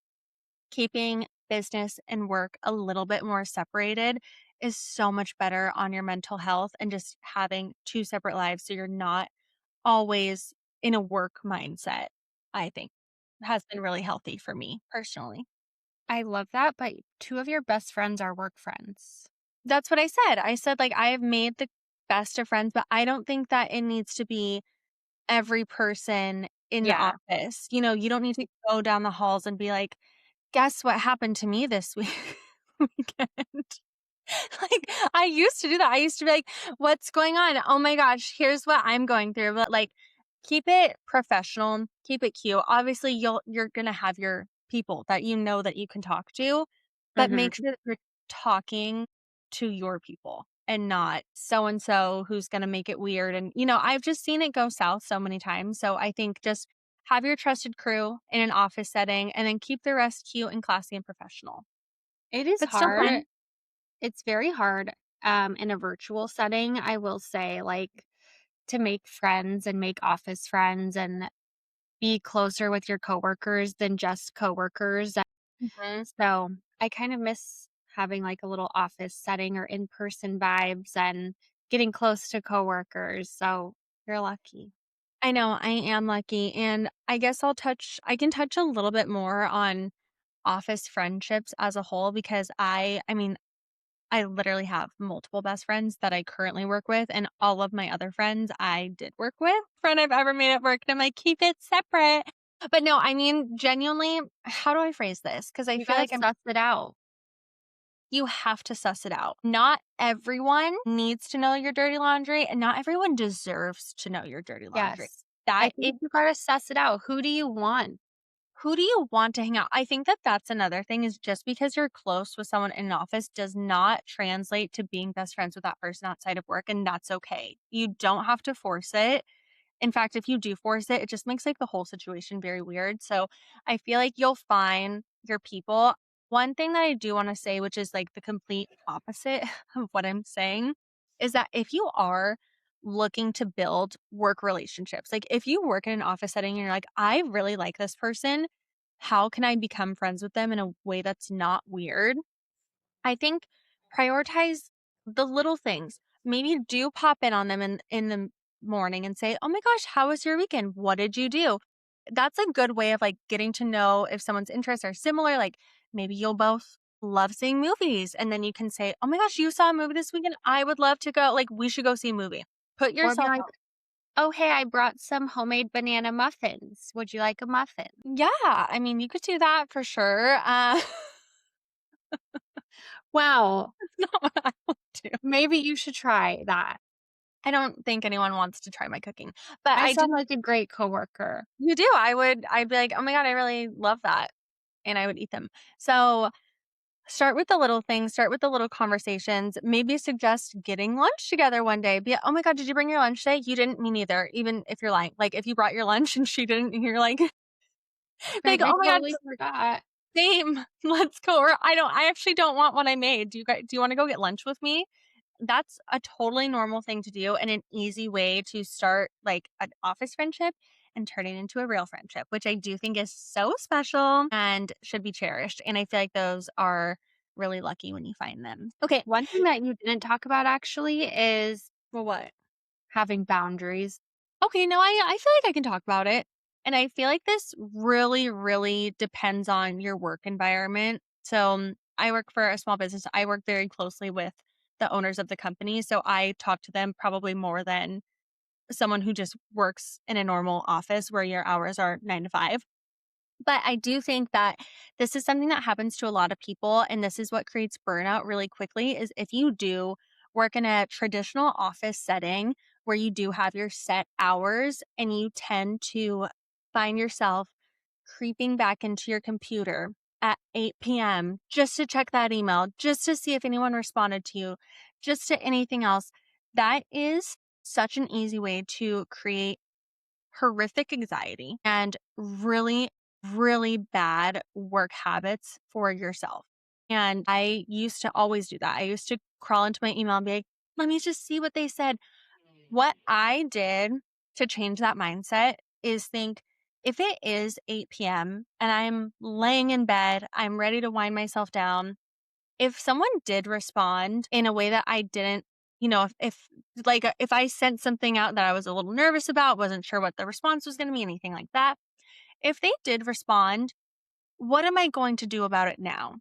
keeping business and work a little bit more separated is so much better on your mental health and just having two separate lives so you're not always in a work mindset, I think has been really healthy for me personally. I love that, but 2 of your best friends are work friends. That's what I said. I said, like, I have made the best of friends, but I don't think that it needs to be every person in the Yeah. office. You know, you don't need to go down the halls and be like, guess what happened to me this weekend? Like, I used to do that. I used to be like, "What's going on? Oh my gosh, here's what I'm going through." But like, keep it professional, keep it cute. Obviously, you're gonna have your people that you know that you can talk to, but Mhm. make sure that you're talking to your people and not so and so who's gonna make it weird. And I've just seen it go south so many times. So I think just have your trusted crew in an office setting and then keep the rest cute and classy and professional, It is but still hard. fun. It's very hard, in a virtual setting, I will say, like, to make friends and make office friends and be closer with your coworkers than just coworkers. Mhm. So, I kind of miss having, like, a little office setting or in-person vibes and getting close to coworkers, so you're lucky. I know, I am lucky, and I guess I can touch a little bit more on office friendships as a whole because I mean, I literally have multiple best friends that I currently work with, and all of my other friends I did work with, friend I've ever made at work, and I'm like, "Keep it separate." But no, I mean, genuinely, how do I phrase this? Because I You feel gotta like suss it out. you have to suss it out. Not everyone needs to know your dirty laundry, and not everyone deserves to know your dirty laundry. Yes. I That think you gotta suss it out. Who do you want? Who do you want to hang out? I think that that's another thing is just because you're close with someone in an office does not translate to being best friends with that person outside of work, and that's okay. You don't have to force it. In fact, if you do force it, it just makes like the whole situation very weird. So I feel like you'll find your people. One thing that I do want to say, which is like the complete opposite of what I'm saying, is that if you are looking to build work relationships. Like if you work in an office setting and you're like, I really like this person, how can I become friends with them in a way that's not weird? I think prioritize the little things. Maybe do pop in on them in the morning and say, "Oh my gosh, how was your weekend? What did you do?" That's a good way of like getting to know if someone's interests are similar. Like maybe you'll both love seeing movies and then you can say, "Oh my gosh, you saw a movie this weekend? I would love to go. Like we should go see a movie." Put Or be yourself like, out. oh, hey, I brought some homemade banana muffins. Would you like a muffin? Yeah, I mean, you could do that for sure. Wow. That's not what I would do. Maybe you should try that. I don't think anyone wants to try my cooking, but I I do. sound like a great coworker. You do. I'd be like, "Oh my god, I really love that." And I would eat them. So, start with the little things, start with the little conversations. Maybe suggest getting lunch together one day. Be, "Oh my god, did you bring your lunch today?" "You didn't." "Me neither." Even if you're lying. Like if you brought your lunch and she didn't and you're like Like, "Oh I my god, totally forgot. same. Let's go." Or I actually don't want what I made. Do you want to go get lunch with me? That's a totally normal thing to do and an easy way to start like an office friendship and turn it into a real friendship, which I do think is so special and should be cherished. And I feel like those are really lucky when you find them. Okay. One thing that you didn't talk about actually is Well, what? having boundaries. Okay. No, I feel like I can talk about it. And I feel like this really, really depends on your work environment. So I work for a small business. I work very closely with the owners of the company. So I talk to them probably more than someone who just works in a normal office where your hours are 9 to 5. But I do think that this is something that happens to a lot of people. And this is what creates burnout really quickly is if you do work in a traditional office setting where you do have your set hours and you tend to find yourself creeping back into your computer at 8 p.m. just to check that email, just to see if anyone responded to you, just to anything else. That is such an easy way to create horrific anxiety and really, really bad work habits for yourself. And I used to always do that. I used to crawl into my email and be like, let me just see what they said. What I did to change that mindset is think if it is 8 p.m. and I'm laying in bed, I'm ready to wind myself down. If someone did respond in a way that I didn't, if I sent something out that I was a little nervous about, wasn't sure what the response was going to be, anything like that. If they did respond, what am I going to do about it now?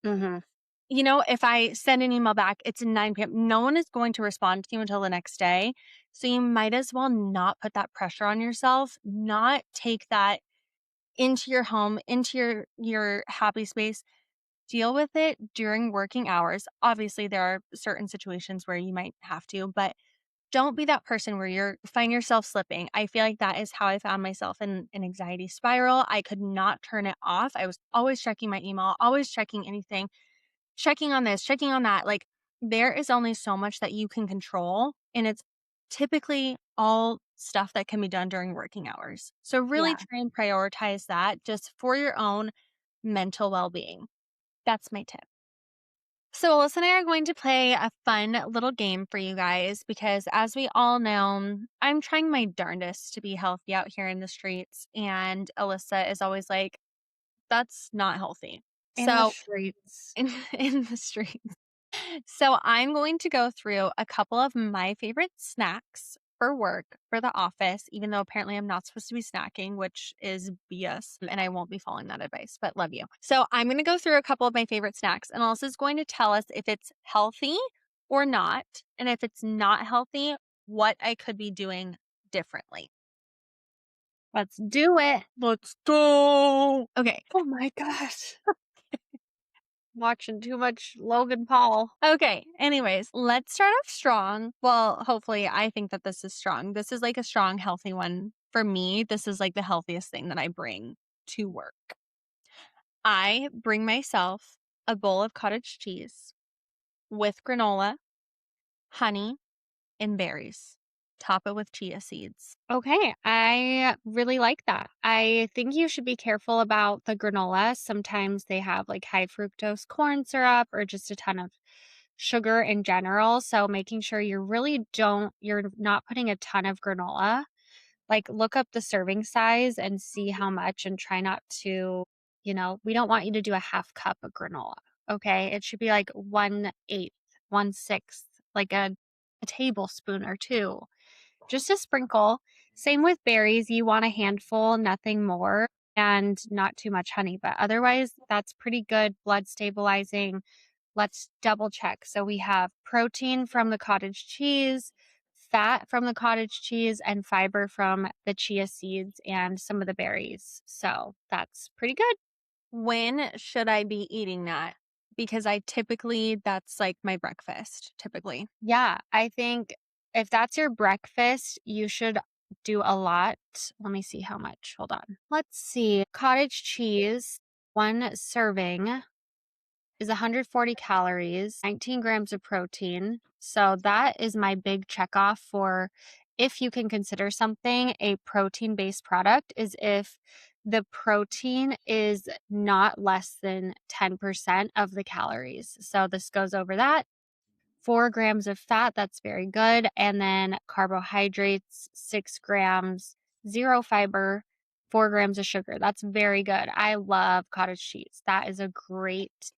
Mm-hmm. If I send an email back, it's 9 p.m. No one is going to respond to you until the next day. So you might as well not put that pressure on yourself, not take that into your home, into your happy space. Deal with it during working hours. Obviously, there are certain situations where you might have to, but don't be that person where you find yourself slipping. I feel like that is how I found myself in an anxiety spiral. I could not turn it off. I was always checking my email, always checking anything, checking on this, checking on that. Like there is only so much that you can control. And it's typically all stuff that can be done during working hours. So really Yeah. try and prioritize that just for your own mental well-being. That's my tip. So, Alyssa and I are going to play a fun little game for you guys because, as we all know, I'm trying my darndest to be healthy out here in the streets. And Alyssa is always like, that's not healthy. In the So, streets. in the streets. So, I'm going to go through a couple of my favorite snacks for work, for the office, even though apparently I'm not supposed to be snacking, which is BS. And I won't be following that advice, but love you. So, I'm going to go through a couple of my favorite snacks, and Alyssa's going to tell us if it's healthy or not. And if it's not healthy, what I could be doing differently. Let's do it. Let's go. Okay. Oh my gosh. Watching too much Logan Paul. Okay. Anyways, let's start off strong. Well, hopefully, I think that this is strong. This is like a strong, healthy one. For me, this is like the healthiest thing that I bring to work. I bring myself a bowl of cottage cheese with granola, honey, and berries. Top it with chia seeds. Okay, I really like that. I think you should be careful about the granola. Sometimes they have like high fructose corn syrup or just a ton of sugar in general. So making sure you're not putting a ton of granola. Like look up the serving size and see how much and try not to, we don't want you to do a half cup of granola. Okay. It should be like 1/8, 1/6, like a tablespoon or two, just a sprinkle. Same with berries. You want a handful, nothing more, and not too much honey. But otherwise, that's pretty good blood stabilizing. Let's double check. So we have protein from the cottage cheese, fat from the cottage cheese, and fiber from the chia seeds and some of the berries. So that's pretty good. When should I be eating that? Because that's like my breakfast, typically. Yeah, I think if that's your breakfast, you should do a lot. Let me see how much. Hold on. Let's see. Cottage cheese, one serving is 140 calories, 19 grams of protein. So that is my big checkoff for if you can consider something a protein based product, is if the protein is not less than 10% of the calories. So this goes over that. 4 grams of fat, that's very good. And then carbohydrates, 6 grams, zero fiber, 4 grams of sugar. That's very good. I love cottage cheese. That is a great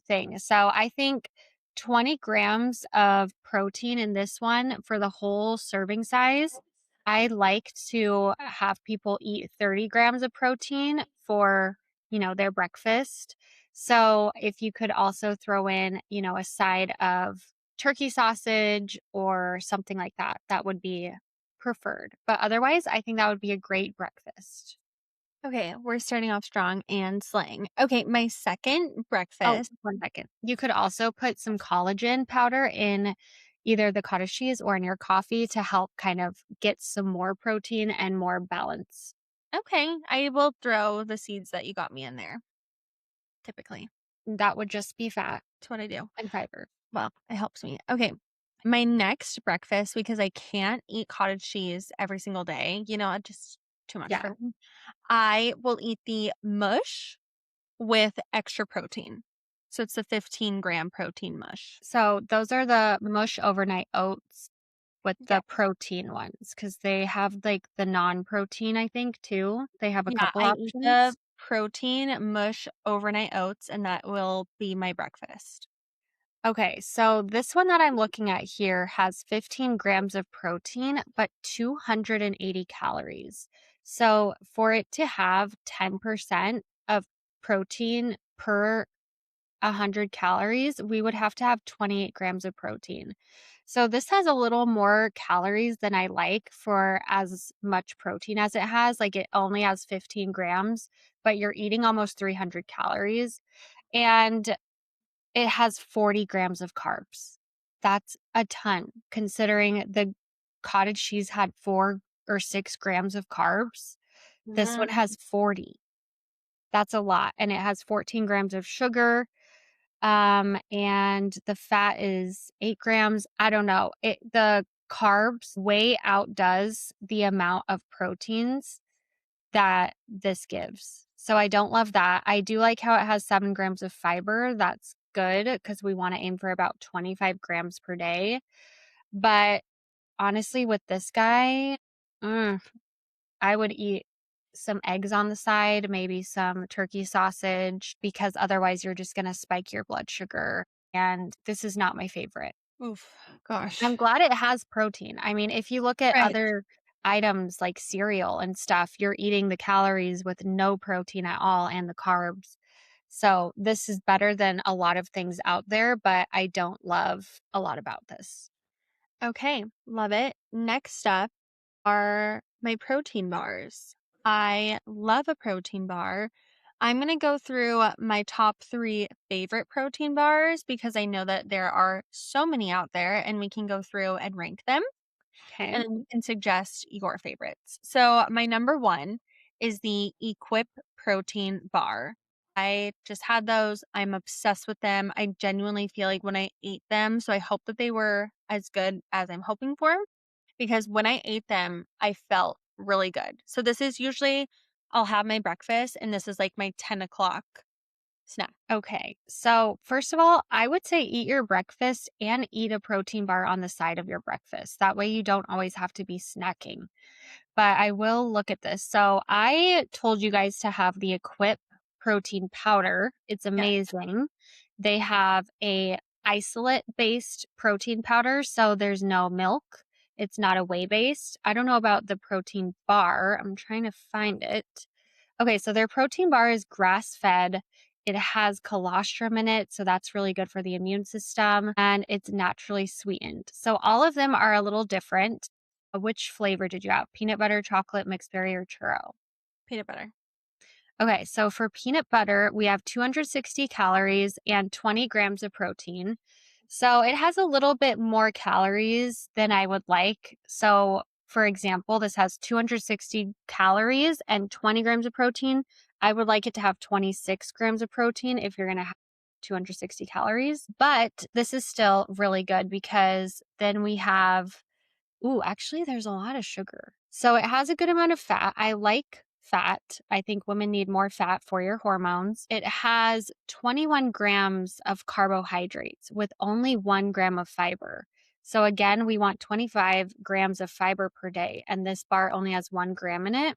thing. So I think 20 grams of protein in this one for the whole serving size. I like to have people eat 30 grams of protein for, their breakfast. So if you could also throw in, a side of turkey sausage or something like that, that would be preferred. But otherwise, I think that would be a great breakfast. Okay, we're starting off strong and slaying. Okay, my second Oh, breakfast. 1 second. You could also put some collagen powder in either the cottage cheese or in your coffee to help kind of get some more protein and more balance. Okay, I will throw the seeds that you got me in there. Typically, That would just be fat that's what I do. and fiber. Well, it helps me. Okay, my next breakfast, because I can't eat cottage cheese every single day, just too much Yeah. for me. I will eat the mush with extra protein. So it's the 15-gram protein mush. So those are the mush overnight oats with Yeah. the protein ones because they have like the non-protein, I think, too. They have a Yeah, couple I eat the options. protein mush overnight oats, and that will be my breakfast. Okay, so this one that I'm looking at here has 15 grams of protein, but 280 calories. So for it to have 10% of protein per 100 calories, we would have to have 28 grams of protein. So this has a little more calories than I like for as much protein as it has. Like it only has 15 grams, but you're eating almost 300 calories. And it has 40 grams of carbs. That's a ton considering the cottage cheese had 4 or 6 grams of carbs. This one has 40. That's a lot. And it has 14 grams of sugar. And the fat is 8 grams. I don't know. The carbs way outdoes the amount of proteins that this gives. So I don't love that. I do like how it has 7 grams of fiber. That's good because we want to aim for about 25 grams per day. But honestly, with this guy, I would eat some eggs on the side, maybe some turkey sausage, because otherwise you're just going to spike your blood sugar. And this is not my favorite. Oof, gosh. I'm glad it has protein. I mean, if you look at Right. other items like cereal and stuff, you're eating the calories with no protein at all and the carbs. So this is better than a lot of things out there, but I don't love a lot about this. Okay, love it. Next up are my protein bars. I love a protein bar. I'm going to go through my top 3 favorite protein bars because I know that there are so many out there and we can go through and rank them Okay. and then you can suggest your favorites. So, my number 1 is the Equip protein bar. I just had those. I'm obsessed with them. I genuinely feel like when I ate them, so I hope that they were as good as I'm hoping for because when I ate them, I felt really good. So this is usually I'll have my breakfast and this is like my 10 o'clock snack? Okay. So, first of all, I would say eat your breakfast and eat a protein bar on the side of your breakfast. That way you don't always have to be snacking. But I will look at this. So, I told you guys to have the Equip protein powder. It's amazing. They have a isolate based protein powder, so there's no milk. It's not a whey based. I don't know about the protein bar. I'm trying to find it. Okay, so their protein bar is grass fed. It has colostrum in it, so that's really good for the immune system, and it's naturally sweetened. So all of them are a little different. Which flavor did you have? Peanut butter, chocolate, mixed berry, or churro? Peanut butter. Okay, so for peanut butter, we have 260 calories and 20 grams of protein. So it has a little bit more calories than I would like. So, for example, this has 260 calories and 20 grams of protein. I would like it to have 26 grams of protein if you're going to have 260 calories. But this is still really good because then we have ooh, actually, there's a lot of sugar. So it has a good amount of fat. I like fat. I think women need more fat for your hormones. It has 21 grams of carbohydrates with only 1 gram of fiber. So again, we want 25 grams of fiber per day, and this bar only has 1 gram in it,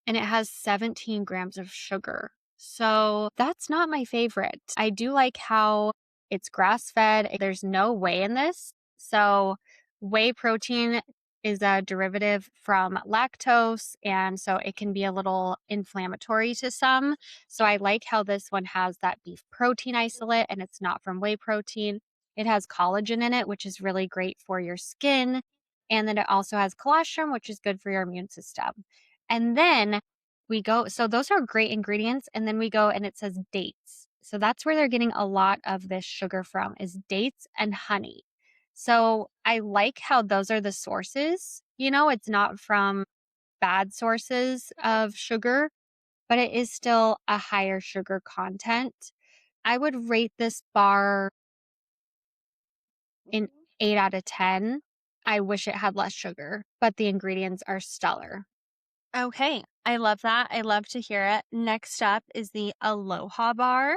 and it has 17 grams of sugar. So that's not my favorite. I do like how it's grass fed. There's no whey in this. So whey protein is a derivative from lactose, and so it can be a little inflammatory to some. So I like how this one has that beef protein isolate and it's not from whey protein. It has collagen in it, which is really great for your skin. And then it also has colostrum, which is good for your immune system. And then we go, so those are great ingredients. And then we go and it says dates. So that's where they're getting a lot of this sugar from, is dates and honey. So I like how those are the sources. You know, it's not from bad sources of sugar, but it is still a higher sugar content. I would rate this bar an 8 out of 10. I wish it had less sugar, but the ingredients are stellar. Okay. I love that. I love to hear it. Next up is the Aloha bar.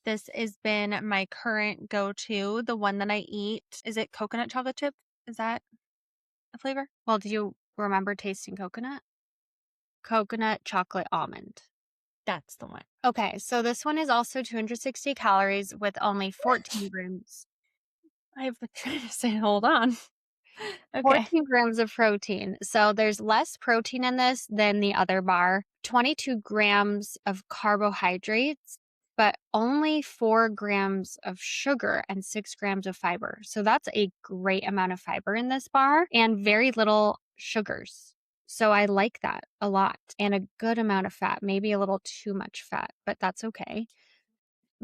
This has been my current go-to, the one that I eat. Is it coconut chocolate chip? Is that a flavor? Well, do you remember tasting coconut? Coconut chocolate almond. That's the one. Okay, so this one is also 260 calories with only 14 grams. I've been trying to say, hold on. Okay. 14 grams of protein. So there's less protein in this than the other bar. 22 grams of carbohydrates, but only 4 grams of sugar and 6 grams of fiber. So that's a great amount of fiber in this bar and very little sugars. So I like that a lot, and a good amount of fat, maybe a little too much fat, but that's okay.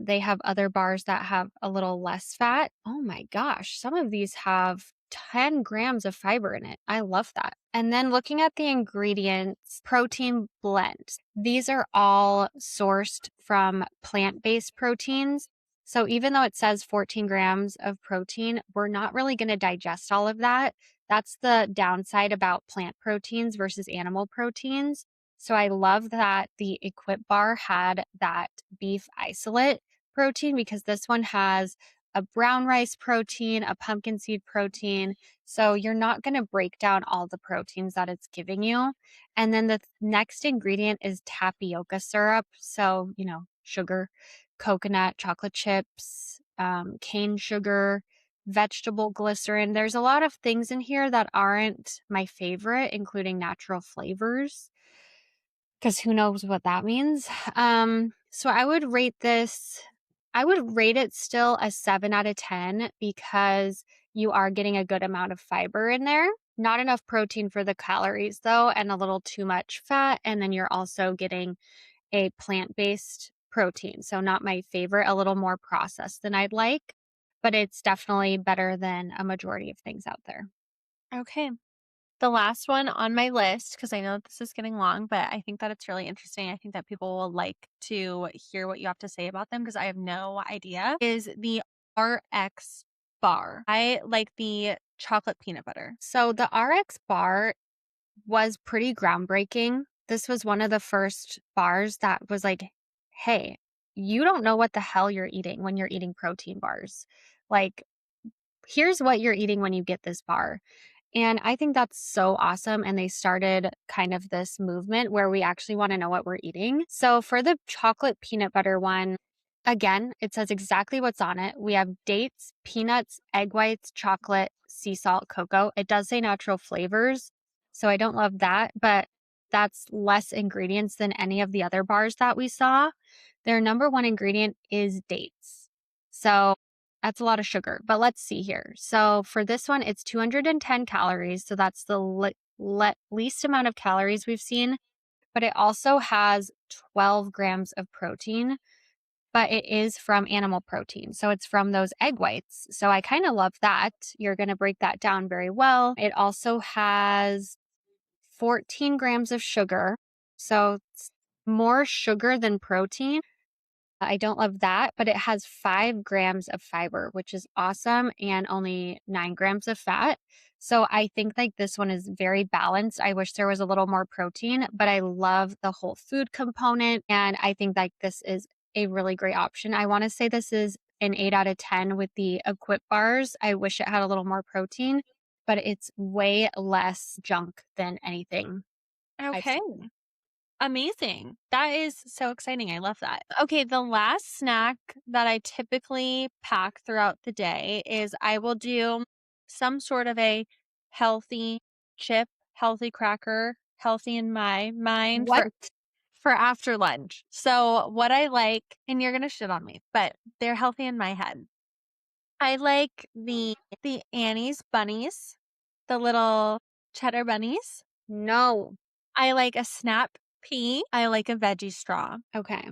They have other bars that have a little less fat. Oh my gosh, some of these have 10 grams of fiber in it. I love that. And then looking at the ingredients, protein blends. These are all sourced from plant-based proteins. So even though it says 14 grams of protein, we're not really going to digest all of that. That's the downside about plant proteins versus animal proteins. So I love that the Equip bar had that beef isolate protein, because this one has a brown rice protein, a pumpkin seed protein. So you're not going to break down all the proteins that it's giving you. And then the next ingredient is tapioca syrup. So, you know, sugar, coconut, chocolate chips, cane sugar, vegetable glycerin. There's a lot of things in here that aren't my favorite, including natural flavors, because who knows what that means. So I would rate this, I would rate it still a 7 out of 10 because you are getting a good amount of fiber in there. Not enough protein for the calories though, and a little too much fat. And then you're also getting a plant-based protein. So not my favorite, a little more processed than I'd like, but it's definitely better than a majority of things out there. Okay. The last one on my list, because I know that this is getting long, but I think that it's really interesting. I think that people will like to hear what you have to say about them because I have no idea, is the RX bar. I like the chocolate peanut butter. So the RX bar was pretty groundbreaking. This was one of the first bars that was like, hey, you don't know what the hell you're eating when you're eating protein bars. Like, here's what you're eating when you get this bar. And I think that's so awesome. And they started kind of this movement where we actually want to know what we're eating. So for the chocolate peanut butter one, again, it says exactly what's on it. We have dates, peanuts, egg whites, chocolate, sea salt, cocoa. It does say natural flavors. So I don't love that, but that's less ingredients than any of the other bars that we saw. Their number one ingredient is dates. So that's a lot of sugar, but let's see here. So for this one, it's 210 calories. So that's the least amount of calories we've seen, but it also has 12 grams of protein, but it is from animal protein. So it's from those egg whites. So I kind of love that. You're going to break that down very well. It also has 14 grams of sugar. So it's more sugar than protein. I don't love that, but it has 5 grams of fiber, which is awesome, and only 9 grams of fat. So I think like this one is very balanced. I wish there was a little more protein, but I love the whole food component. And I think like this is a really great option. I want to say this is an 8 out of 10 with the Equip bars. I wish it had a little more protein, but it's way less junk than anything I've Okay. seen. Amazing. That is so exciting. I love that. Okay, the last snack that I typically pack throughout the day is I will do some sort of a healthy chip, healthy cracker, healthy in my mind What? for after lunch. So what I like, and you're gonna shit on me, but they're healthy in my head. I like the Annie's bunnies, the little cheddar bunnies. No. I like a snap pea. I like a veggie straw. Okay.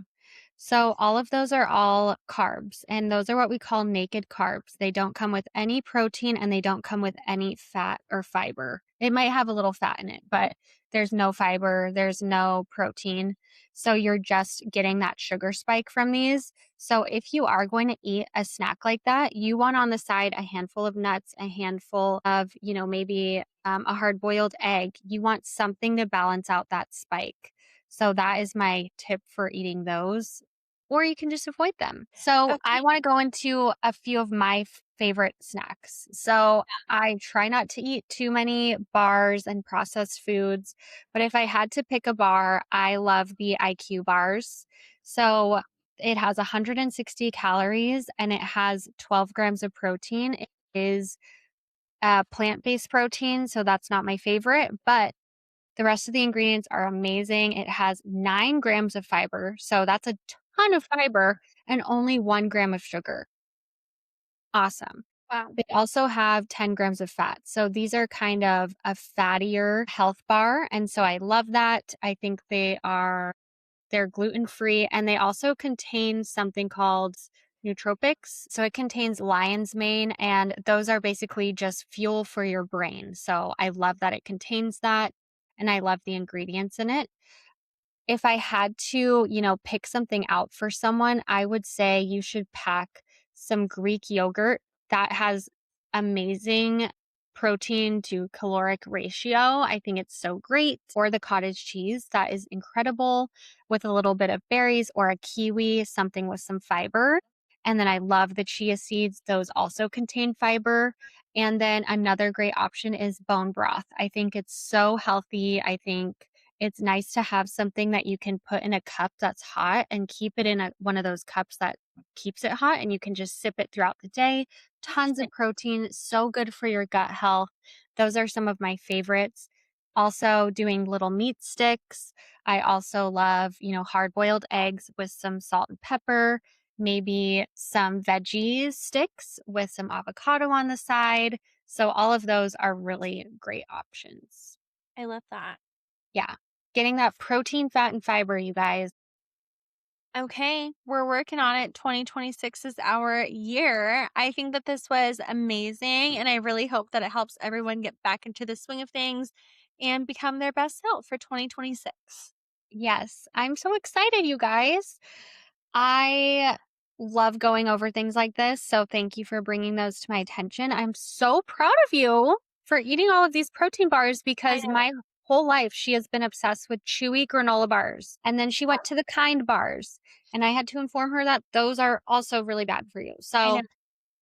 So all of those are all carbs, and those are what we call naked carbs. They don't come with any protein and they don't come with any fat or fiber. It might have a little fat in it, but there's no fiber, there's no protein. So you're just getting that sugar spike from these. So if you are going to eat a snack like that, you want on the side a handful of nuts, a handful of, maybe a hard boiled egg. You want something to balance out that spike. So that is my tip for eating those, or you can just avoid them. So Okay. I want to go into a few of my favorite snacks. So I try not to eat too many bars and processed foods, but if I had to pick a bar, I love the IQ bars. So it has 160 calories and it has 12 grams of protein. It is plant-based protein, so that's not my favorite, but the rest of the ingredients are amazing. It has 9 grams of fiber, so that's a ton of fiber, and only 1 gram of sugar. Awesome. Wow. They also have 10 grams of fat. So these are kind of a fattier health bar. And so I love that. I think they're gluten-free, and they also contain something called nootropics. So it contains lion's mane, and those are basically just fuel for your brain. So I love that it contains that, and I love the ingredients in it. If I had to, pick something out for someone, I would say you should pack some Greek yogurt that has amazing protein to caloric ratio. I think it's so great. Or the cottage cheese, that is incredible, with a little bit of berries or a kiwi, something with some fiber. And then I love the chia seeds. Those also contain fiber. And then another great option is bone broth. I think it's so healthy. I think it's nice to have something that you can put in a cup that's hot and keep it in one of those cups that keeps it hot, and you can just sip it throughout the day. Tons of protein, so good for your gut health. Those are some of my favorites. Also doing little meat sticks. I also love, hard-boiled eggs with some salt and pepper, maybe some veggie sticks with some avocado on the side. So all of those are really great options. I love that. Yeah. Getting that protein, fat, and fiber, you guys. Okay, we're working on it. 2026 is our year. I think that this was amazing, and I really hope that it helps everyone get back into the swing of things and become their best self for 2026. Yes, I'm so excited, you guys. I love going over things like this. So thank you for bringing those to my attention. I'm so proud of you for eating all of these protein bars because know. my whole life, she has been obsessed with chewy granola bars. And then she went to the Kind bars. And I had to inform her that those are also really bad for you. I So, know.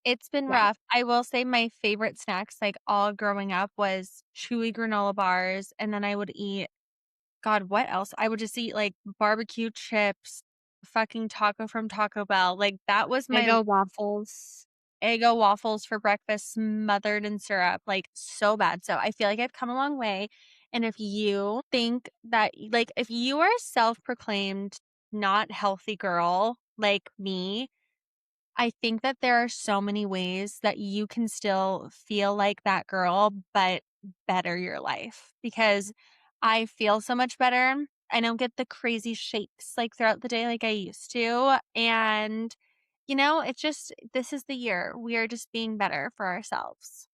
It's been yeah. rough. I will say my favorite snacks, like, all growing up was chewy granola bars, and then I would eat God, what else? I would just eat, like, barbecue chips, fucking taco from Taco Bell, like, that was my Eggo waffles. Eggo waffles for breakfast smothered in syrup, like, so bad. So I feel like I've come a long way, and if you think that like, if you are a self-proclaimed not healthy girl like me, I think that there are so many ways that you can still feel like that girl, but better your life because I feel so much better. I don't get the crazy shakes like throughout the day like I used to. And, it's just, this is the year. We are just being better for ourselves.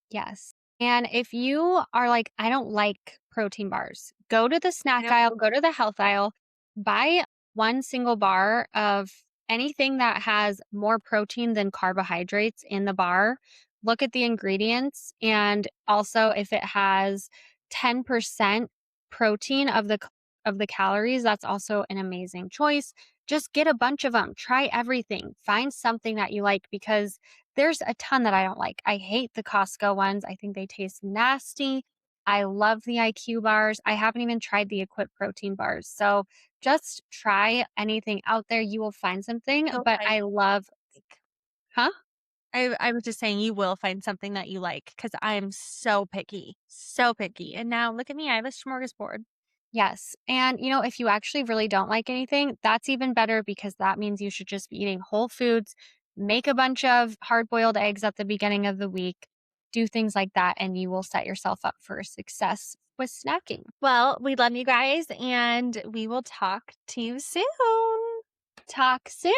Yes. And if you are like, I don't like protein bars, go to the snack Yep. aisle, go to the health aisle, buy one single bar of anything that has more protein than carbohydrates in the bar. Look at the ingredients. And also if it has 10% protein of the calories, that's also an amazing choice. Just get a bunch of them. Try everything. Find something that you like because there's a ton that I don't like. I hate the Costco ones. I think they taste nasty. I love the IQ bars. I haven't even tried the Equip protein bars. So just try anything out there. You will find something. You'll But find I love, huh? I was just saying you will find something that you like because I'm so picky, so picky. And now look at me, I have a smorgasbord. Yes. And, if you actually really don't like anything, that's even better because that means you should just be eating whole foods, make a bunch of hard boiled eggs at the beginning of the week, do things like that, and you will set yourself up for success with snacking. Well, we love you guys and we will talk to you soon. Talk soon.